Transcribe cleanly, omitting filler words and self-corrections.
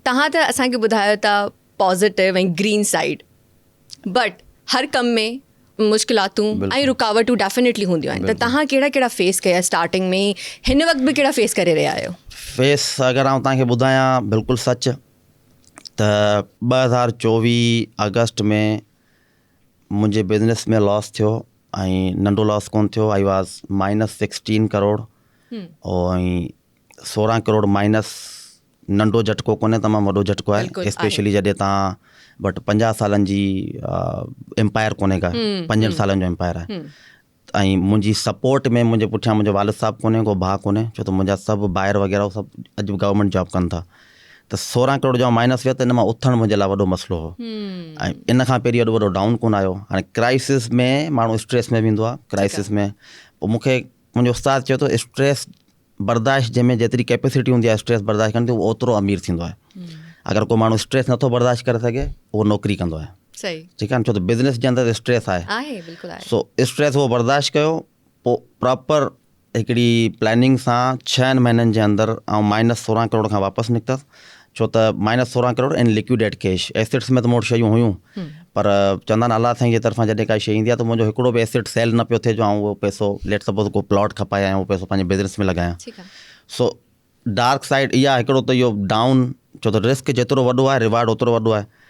तव्हां त असांखे ॿुधायो था पॉज़िटिव ऐं ग्रीन साइड, बट हर कम में मुश्किलातूं ऐं रुकावटूं डेफिनेटली हूंदियूं आहिनि, त तव्हां कहिड़ा कहिड़ा फेस कया स्टार्टिंग में, हिन वक़्तु बि कहिड़ा फेस करे रहिया आहियो? फेस अगरि आउं तव्हांखे ॿुधायां बिल्कुलु सच त 2024 अगस्त में मुंहिंजे बिज़नेस में लॉस थियो ऐं नंढो लॉस कोन थियो। आई वॉज़ -16 करोड़ ऐं 16 करोड़ माइनस नंढो झटको कोन्हे, तमामु वॾो झटको आहे, स्पेशली जॾहिं तव्हां वटि 50 सालनि जी एम्पायर कोन्हे का, 5 सालनि जो एम्पायर आहे। ऐं मुंहिंजी सपोर्ट में मुंहिंजे पुठियां मुंहिंजो वालिद साहब कोन्हे, को भाउ कोन्हे, छो त मुंहिंजा सभु ॿाहिरि वग़ैरह सभु अॼु गवर्नमेंट जॉब कनि था। त 16 करोड़ जो माइनस वियो, त इन मां उथणु मुंहिंजे लाइ वॾो मसइलो हो। ऐं इन खां पहिरीं वॾो वॾो डाउन कोन आयो। हाणे क्राइसिस में माण्हू स्ट्रेस में वेंदो आहे, क्राइसिस में पोइ मूंखे मुंहिंजो उस्ताद चयो तो स्ट्रेस बर्दाश्त जंहिंमें जेतिरी कैपेसिटी हूंदी आहे स्ट्रेस बर्दाश्त करण जी, उहो ओतिरो अमीर थींदो आहे। अगरि को माण्हू स्ट्रेस नथो बर्दाश्त करे सघे, उहो नौकिरी कंदो आहे। सही, ठीकु आहे न, छो त बिज़नेस जे अंदरि स्ट्रेस आहे, बिल्कुलु आहे। सो स्ट्रेस उहो बर्दाश्त कयो, पोइ प्रॉपर हिकिड़ी प्लानिंग सां 6 महीननि जे अंदरि ऐं -16 करोड़ खां वापसि निकितसि। छो त -16 करोड़ इन लिक्विडेट कैश, एसेट्स में त मूं वटि शयूं हुयूं, पर चवंदा आहिनि अलाह साईं जे तरफ़ां जॾहिं काई शइ ईंदी आहे त मुंहिंजो हिकिड़ो बि एसेट सेल न पियो थिए जो उहो पैसो लेट सपोज़ को प्लॉट खपाए ऐं उहो पैसो पंहिंजे बिज़नेस में लॻायां। सो डार्क साइड इहा हिकिड़ो त इहो डाउन, छो त रिस्क जेतिरो वॾो आहे रिवार्ड ओतिरो वॾो आहे।